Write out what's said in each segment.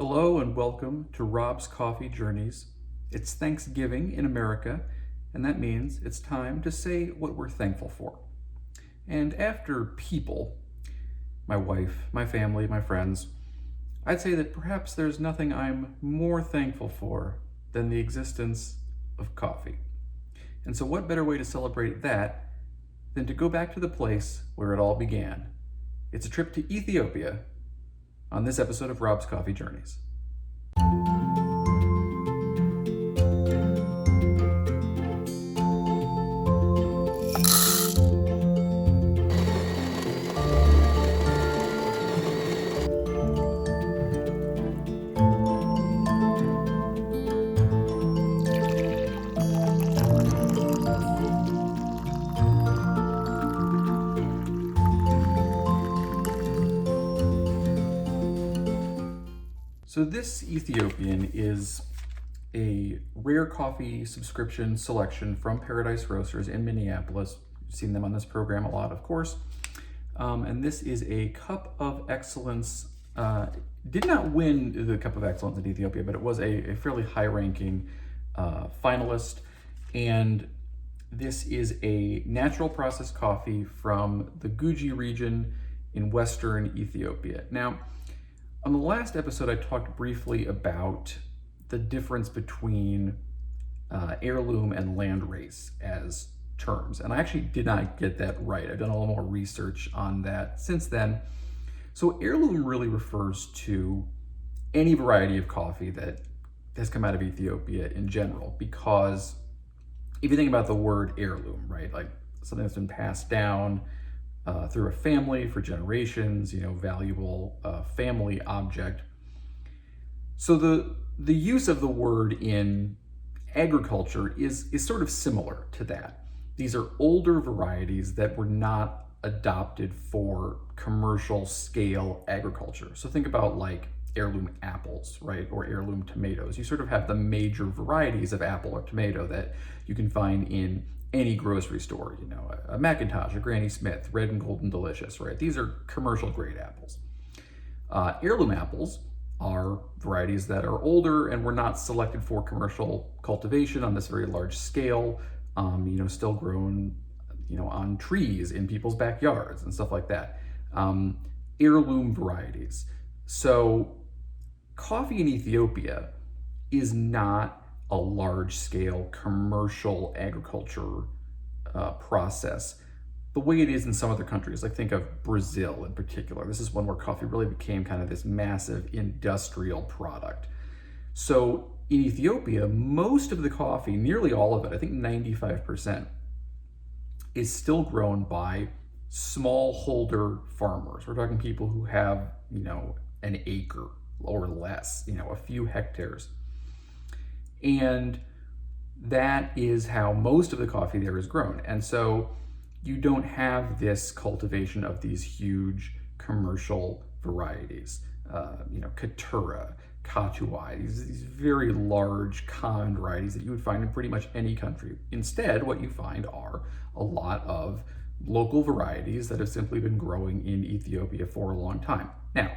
Hello and welcome to Rob's Coffee Journeys. It's Thanksgiving in America, and that means it's time to say what we're thankful for. And after people, my wife, my family, my friends, I'd say that perhaps there's nothing I'm more thankful for than the existence of coffee. And so what better way to celebrate that than to go back to the place where it all began? It's a trip to Ethiopia on this episode of Rob's Coffee Journeys. So this Ethiopian is a rare coffee subscription selection from Paradise Roasters in Minneapolis. You've seen them on this program a lot, of course. And this is a Cup of Excellence. Did not win the Cup of Excellence in Ethiopia, but it was a fairly high-ranking finalist. And this is a natural processed coffee from the Guji region in western Ethiopia. Now, on the last episode, I talked briefly about the difference between heirloom and landrace as terms. And I actually did not get that right. I've done a little more research on that since then. So heirloom really refers to any variety of coffee that has come out of Ethiopia in general, because if you think about the word heirloom, right, like something that's been passed down through a family for generations, valuable family object. So the use of the word in agriculture is sort of similar to that. These are older varieties that were not adopted for commercial scale agriculture. So think about like heirloom apples, right, or heirloom tomatoes. You sort of have the major varieties of apple or tomato that you can find in any grocery store, a McIntosh, a Granny Smith, Red and Golden Delicious, right? These are commercial grade apples. Heirloom apples are varieties that are older and were not selected for commercial cultivation on this very large scale, still grown, on trees in people's backyards and stuff like that. Heirloom varieties. So coffee in Ethiopia is not a large-scale commercial agriculture process the way it is in some other countries. Like think of Brazil in particular. This is one where coffee really became kind of this massive industrial product. So in Ethiopia, most of the coffee, nearly all of it, I think 95%, is still grown by smallholder farmers. We're talking people who have, an acre or less, a few hectares. And that is how most of the coffee there is grown. And so you don't have this cultivation of these huge commercial varieties, Katura, Katuai, these very large common varieties that you would find in pretty much any country. Instead, what you find are a lot of local varieties that have simply been growing in Ethiopia for a long time. Now,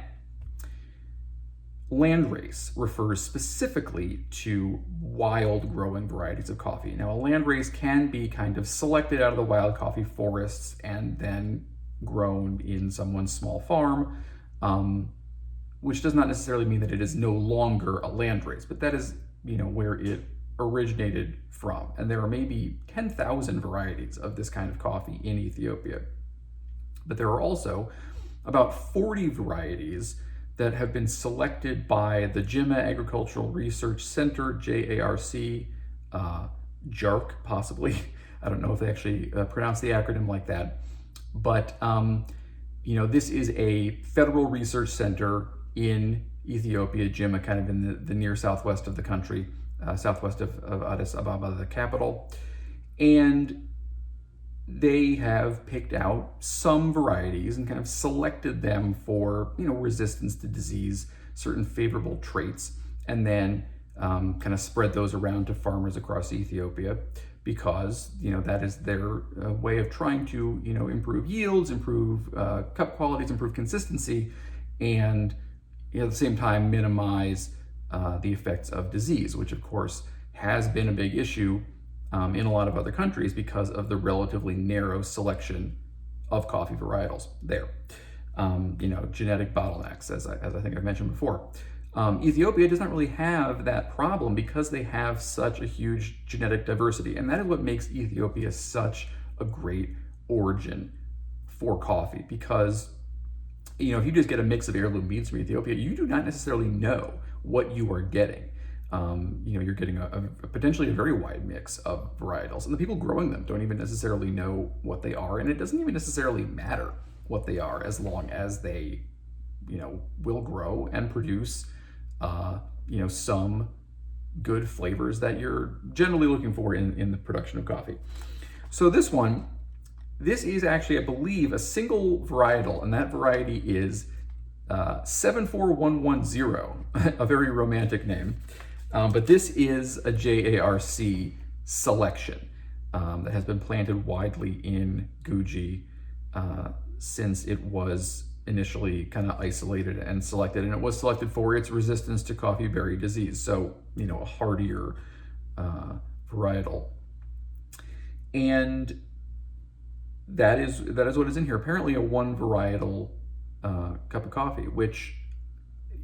landrace refers specifically to wild growing varieties of coffee. Now, a landrace can be kind of selected out of the wild coffee forests and then grown in someone's small farm, which does not necessarily mean that it is no longer a landrace, but that is, where it originated from. And there are maybe 10,000 varieties of this kind of coffee in Ethiopia. But there are also about 40 varieties that have been selected by the Jimma Agricultural Research Center, JARC, JARC possibly. I don't know if they actually pronounce the acronym like that. But, this is a federal research center in Ethiopia, Jimma, kind of in the near southwest of the country, southwest of Addis Ababa, the capital. And they have picked out some varieties and kind of selected them for, resistance to disease, certain favorable traits, and then kind of spread those around to farmers across Ethiopia because, that is their way of trying to, improve yields, improve cup qualities, improve consistency, and, at the same time minimize the effects of disease, which of course has been a big issue in a lot of other countries because of the relatively narrow selection of coffee varietals there. Genetic bottlenecks, as I think I've mentioned before. Ethiopia does not really have that problem because they have such a huge genetic diversity, and that is what makes Ethiopia such a great origin for coffee. Because if you just get a mix of heirloom beans from Ethiopia, you do not necessarily know what you are getting. You're getting a potentially a very wide mix of varietals, and the people growing them don't even necessarily know what they are, and it doesn't even necessarily matter what they are as long as they, will grow and produce, some good flavors that you're generally looking for in the production of coffee. So this is actually, I believe, a single varietal, and that variety is 74110, a very romantic name. But this is a JARC selection that has been planted widely in Guji since it was initially kind of isolated and selected. And it was selected for its resistance to coffee berry disease. So, a hardier varietal. And that is what is in here. Apparently a one varietal cup of coffee, which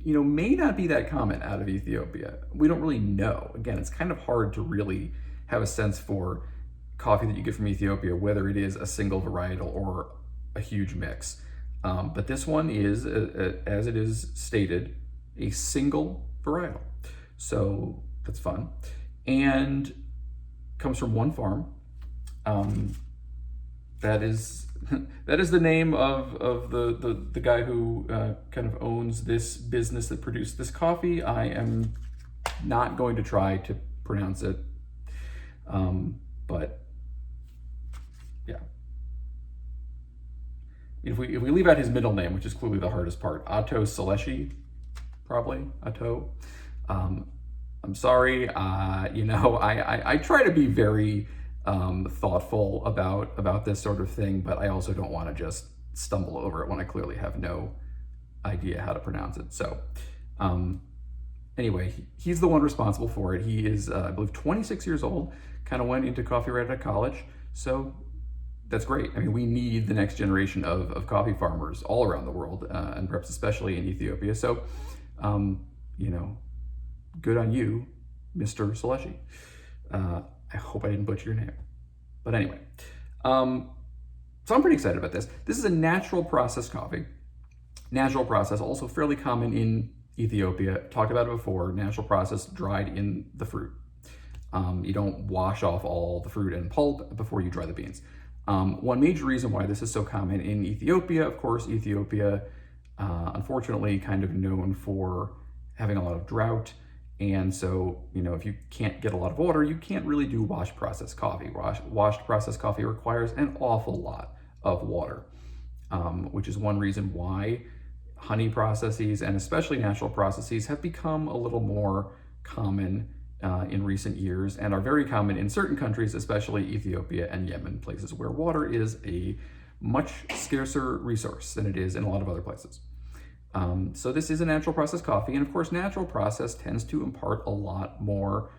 may not be that common out of Ethiopia. We don't really know. Again, it's kind of hard to really have a sense for coffee that you get from Ethiopia, whether it is a single varietal or a huge mix. But this one is, as it is stated, a single varietal. So that's fun. And comes from one farm. That is the name of the guy who kind of owns this business that produced this coffee. I am not going to try to pronounce it, but yeah. If we leave out his middle name, which is clearly the hardest part, Ato Seleshi, probably Ato. I'm sorry. I try to be very thoughtful about this sort of thing, but I also don't want to just stumble over it when I clearly have no idea how to pronounce it. So anyway, he's the one responsible for it. He is, I believe, 26 years old, kind of went into coffee right out of college. So that's great. I mean, we need the next generation of coffee farmers all around the world, and perhaps especially in Ethiopia. So, good on you, Mr. Seleshi. I hope I didn't butcher your name. But anyway, so I'm pretty excited about this. This is a natural process coffee. Natural process, also fairly common in Ethiopia. Talked about it before. Natural process, dried in the fruit. You don't wash off all the fruit and pulp before you dry the beans. One major reason why this is so common in Ethiopia, of course, Ethiopia, unfortunately, kind of known for having a lot of drought. And so, if you can't get a lot of water, you can't really do washed processed coffee. Washed processed coffee requires an awful lot of water, which is one reason why honey processes and especially natural processes have become a little more common in recent years and are very common in certain countries, especially Ethiopia and Yemen, places where water is a much scarcer resource than it is in a lot of other places. So this is a natural process coffee, and of course natural process tends to impart a lot more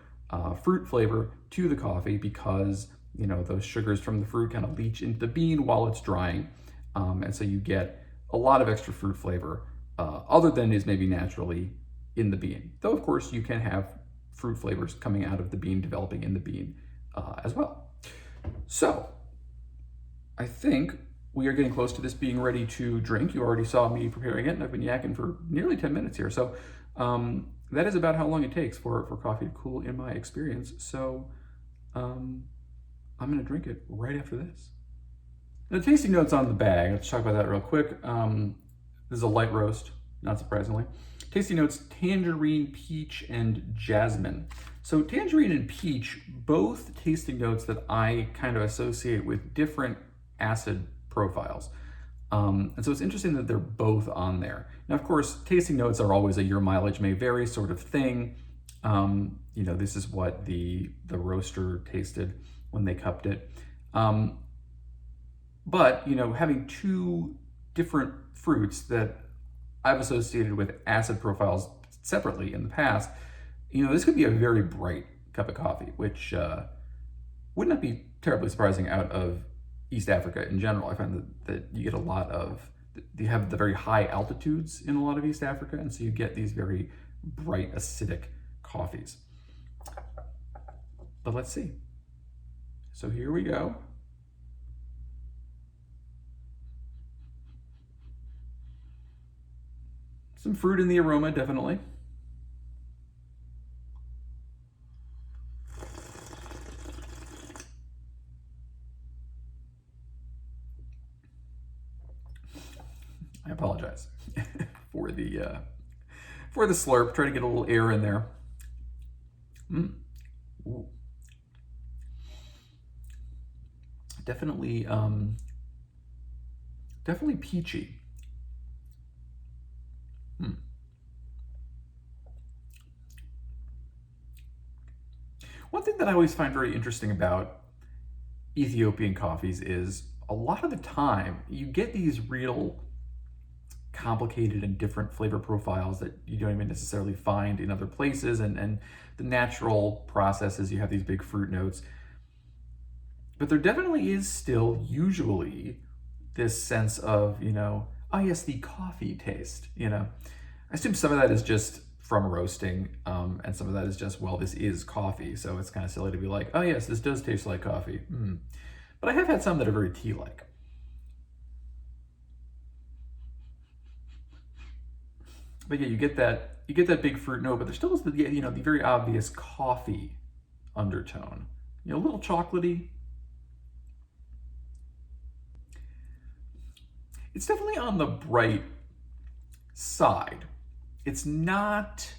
fruit flavor to the coffee because those sugars from the fruit kind of leach into the bean while it's drying, and so you get a lot of extra fruit flavor other than is maybe naturally in the bean. Though of course you can have fruit flavors coming out of the bean, developing in the bean as well. So I think we are getting close to this being ready to drink. You already saw me preparing it, and I've been yakking for nearly 10 minutes here. So that is about how long it takes for coffee to cool in my experience. So I'm gonna drink it right after this. The tasting notes on the bag, let's talk about that real quick. This is a light roast, not surprisingly. Tasting notes, tangerine, peach, and jasmine. So tangerine and peach, both tasting notes that I kind of associate with different acid profiles. And so it's interesting that they're both on there. Now, of course, tasting notes are always a your mileage may vary sort of thing. This is what the roaster tasted when they cupped it. But, having two different fruits that I've associated with acid profiles separately in the past, this could be a very bright cup of coffee, which would not be terribly surprising out of East Africa in general. I find that you get a lot of, you have the very high altitudes in a lot of East Africa, and so you get these very bright acidic coffees. But let's see. So here we go. Some fruit in the aroma, definitely. I apologize for the slurp. Try to get a little air in there. Ooh. Definitely, definitely peachy. One thing that I always find very interesting about Ethiopian coffees is a lot of the time you get these real complicated and different flavor profiles that you don't even necessarily find in other places, and the natural processes, you have these big fruit notes. But there definitely is still usually this sense of, oh yes, the coffee taste, I assume some of that is just from roasting, and some of that is just, well, this is coffee, so it's kind of silly to be like, oh yes, this does taste like coffee. But I have had some that are very tea-like. But yeah, you get that big fruit note, but there still is the very obvious coffee undertone. A little chocolatey. It's definitely on the bright side. It's not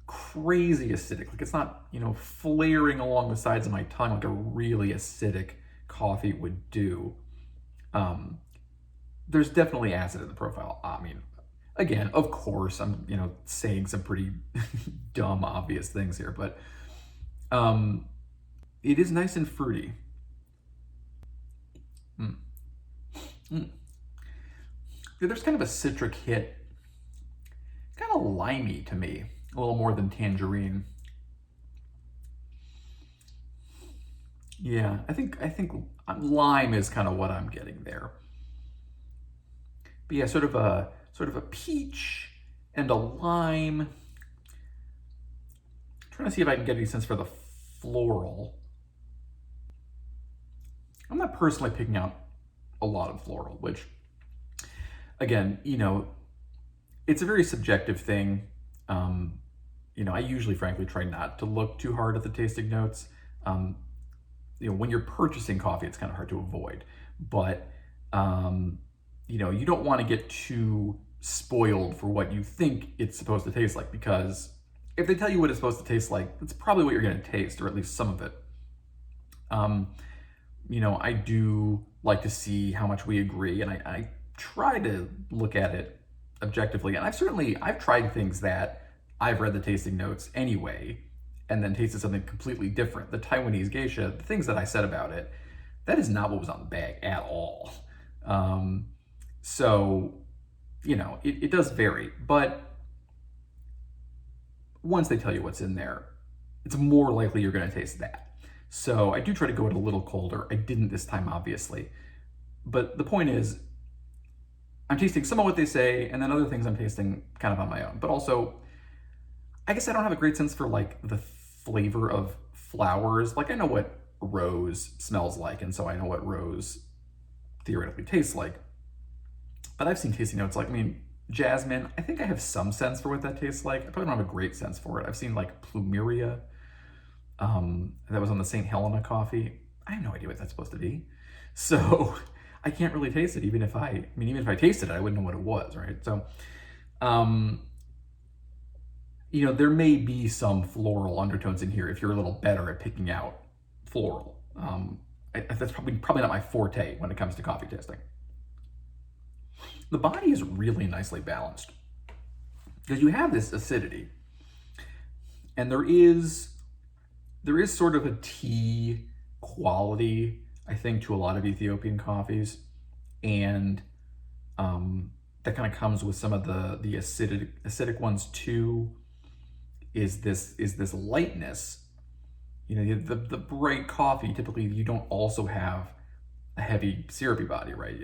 crazy acidic. Like, it's not, flaring along the sides of my tongue like a really acidic coffee would do. There's definitely acid in the profile. I mean, again, of course, I'm, saying some pretty dumb, obvious things here, but it is nice and fruity. There's kind of a citric hit, kind of limey to me, a little more than tangerine. Yeah, I think lime is kind of what I'm getting there. But yeah, sort of a peach and a lime. I'm trying to see if I can get any sense for the floral. I'm not personally picking out a lot of floral, which, again, it's a very subjective thing. I usually, frankly, try not to look too hard at the tasting notes. When you're purchasing coffee, it's kind of hard to avoid. But, you don't want to get too spoiled for what you think it's supposed to taste like, because if they tell you what it's supposed to taste like, that's probably what you're going to taste, or at least some of it. I do like to see how much we agree, and I try to look at it objectively. And I've tried things that I've read the tasting notes anyway, and then tasted something completely different. The Taiwanese geisha, the things that I said about it, that is not what was on the bag at all. So, it does vary, but once they tell you what's in there, it's more likely you're going to taste that. So I do try to go it a little colder. I didn't this time, obviously. But the point is, I'm tasting some of what they say, and then other things I'm tasting kind of on my own. But also, I guess I don't have a great sense for like the flavor of flowers. Like, I know what rose smells like, and so I know what rose theoretically tastes like. But I've seen tasting notes like, jasmine, I think I have some sense for what that tastes like. I probably don't have a great sense for it. I've seen like plumeria, that was on the St. Helena coffee. I have no idea what that's supposed to be. So I can't really taste it, even if I tasted it, I wouldn't know what it was, right? So, there may be some floral undertones in here if you're a little better at picking out floral. That's probably not my forte when it comes to coffee tasting. The body is really nicely balanced, because you have this acidity, and there is sort of a tea quality, I think, to a lot of Ethiopian coffees, and that kind of comes with some of the acidic ones too is this lightness. You know, the bright coffee, typically you don't also have a heavy syrupy body, right?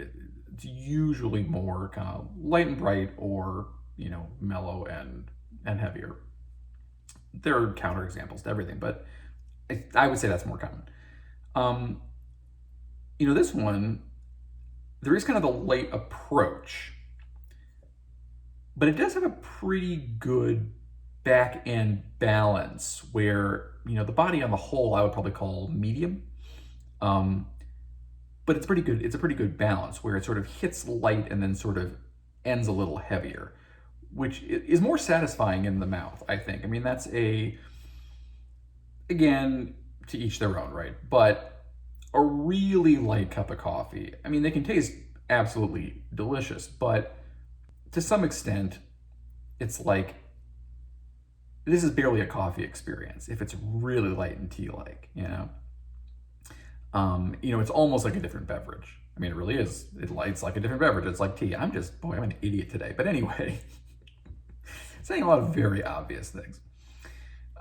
It's usually more kind of light and bright, or, you know, mellow and heavier. There are counterexamples to everything, but I would say that's more common. You know, this one, there is kind of a light approach, but it does have a pretty good back end balance where, you know, the body on the whole I would probably call medium. But it's pretty good. It's a pretty good balance where it sort of hits light and then sort of ends a little heavier, which is more satisfying in the mouth, I think. I mean, that's again, to each their own, right? But a really light cup of coffee, I mean, they can taste absolutely delicious, but to some extent, it's like, this is barely a coffee experience if it's really light and tea-like, you know? You know, it's almost like a different beverage. I mean, it really is. It's like a different beverage. It's like tea. I'm an idiot today. But anyway, saying a lot of very obvious things.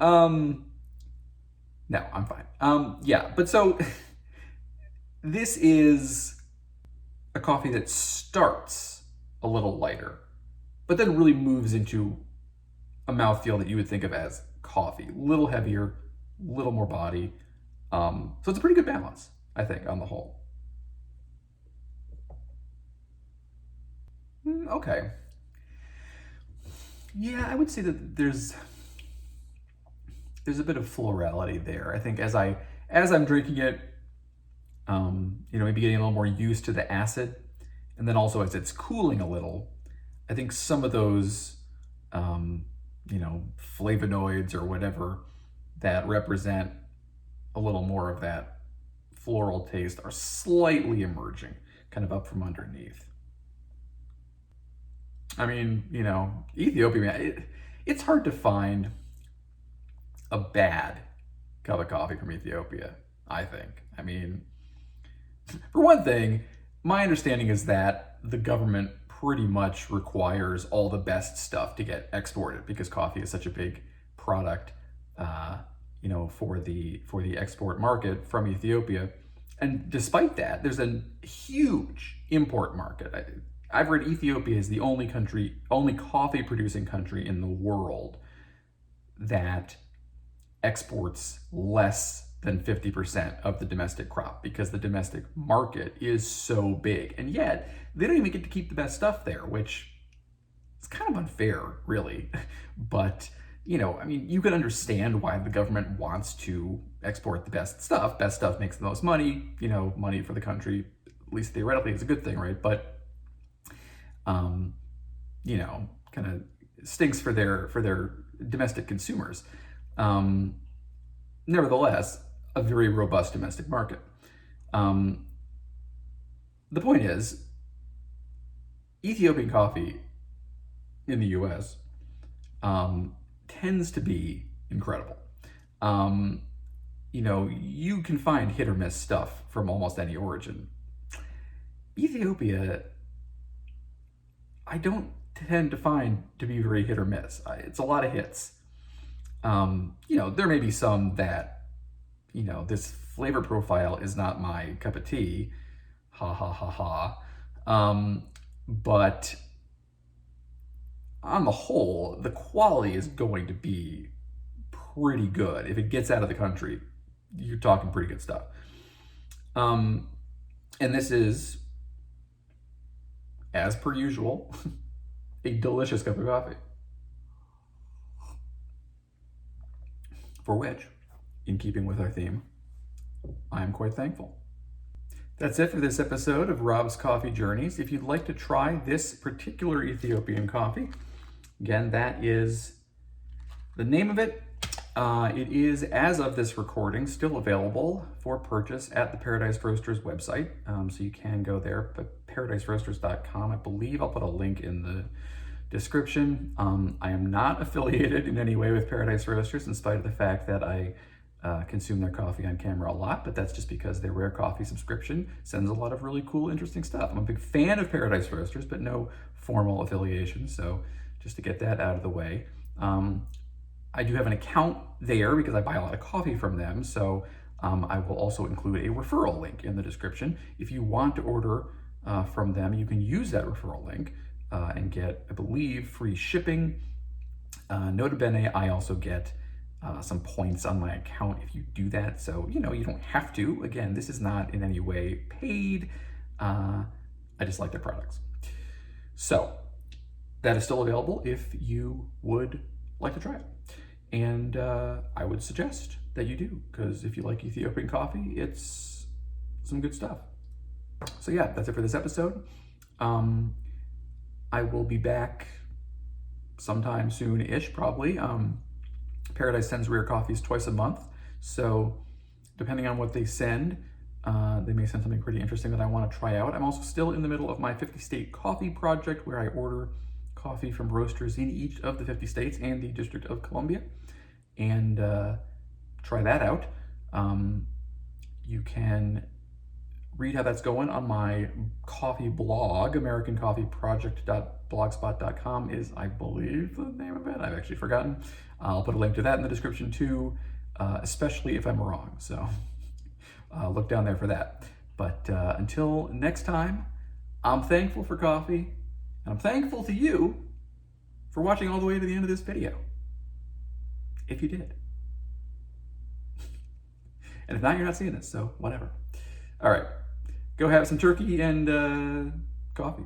No, I'm fine. Yeah, but so this is a coffee that starts a little lighter, but then really moves into a mouthfeel that you would think of as coffee. A little heavier, a little more body. So it's a pretty good balance, I think, on the whole. Okay. Yeah, I would say that there's a bit of florality there. I think as I'm drinking it, you know, maybe getting a little more used to the acid, and then also as it's cooling a little, I think some of those, you know, flavonoids or whatever that represent a little more of that floral taste are slightly emerging, kind of up from underneath. I mean, you know, Ethiopia, man, it's hard to find a bad cup of coffee from Ethiopia, I think. I mean, for one thing, my understanding is that the government pretty much requires all the best stuff to get exported because coffee is such a big product, you know, for the export market from Ethiopia. And despite that, there's a huge import market. I've read Ethiopia is the only coffee producing country in the world that exports less than 50% of the domestic crop because the domestic market is so big. And yet they don't even get to keep the best stuff there, which is kind of unfair, really. But, you know, I mean, you can understand why the government wants to export the best stuff. Best stuff makes the most money, you know, money for the country, at least theoretically, is a good thing, right? But, you know, kind of stinks for their domestic consumers. Nevertheless, a very robust domestic market. The point is, Ethiopian coffee in the US tends to be incredible. You know, you can find hit or miss stuff from almost any origin. Ethiopia, I don't tend to find to be very hit or miss. It's a lot of hits. You know, there may be some that, you know, this flavor profile is not my cup of tea. Ha ha ha ha. But on the whole, the quality is going to be pretty good. If it gets out of the country, you're talking pretty good stuff. And this is, as per usual, a delicious cup of coffee. For which, in keeping with our theme, I am quite thankful. That's it for this episode of Rob's Coffee Journeys. If you'd like to try this particular Ethiopian coffee, again, that is the name of it. It is, as of this recording, still available for purchase at the Paradise Roasters website. So you can go there, but paradiseroasters.com. I believe I'll put a link in the description. I am not affiliated in any way with Paradise Roasters, in spite of the fact that I consume their coffee on camera a lot, but that's just because their Rare Coffee subscription sends a lot of really cool, interesting stuff. I'm a big fan of Paradise Roasters, but no formal affiliation, so just to get that out of the way. I do have an account there because I buy a lot of coffee from them, so I will also include a referral link in the description. If you want to order from them, you can use that referral link and get, I believe, free shipping. Nota bene, I also get some points on my account if you do that. So, you don't have to. Again, this is not in any way paid. I just like their products. So that is still available if you would like to try it. And I would suggest that you do, because if you like Ethiopian coffee, it's some good stuff. So yeah, that's it for this episode. I will be back sometime soon-ish, probably. Paradise sends Rare Coffees twice a month, so depending on what they send, they may send something pretty interesting that I want to try out. I'm also still in the middle of my 50-state coffee project, where I order coffee from roasters in each of the 50 states and the District of Columbia, and try that out. You can read how that's going on my coffee blog. AmericanCoffeeProject.blogspot.com is, I believe, the name of it. I've actually forgotten. I'll put a link to that in the description too, especially if I'm wrong. So look down there for that. But until next time, I'm thankful for coffee, and I'm thankful to you for watching all the way to the end of this video, if you did. And if not, you're not seeing this, so whatever. All right, go have some turkey and coffee.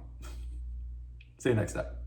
See you next time.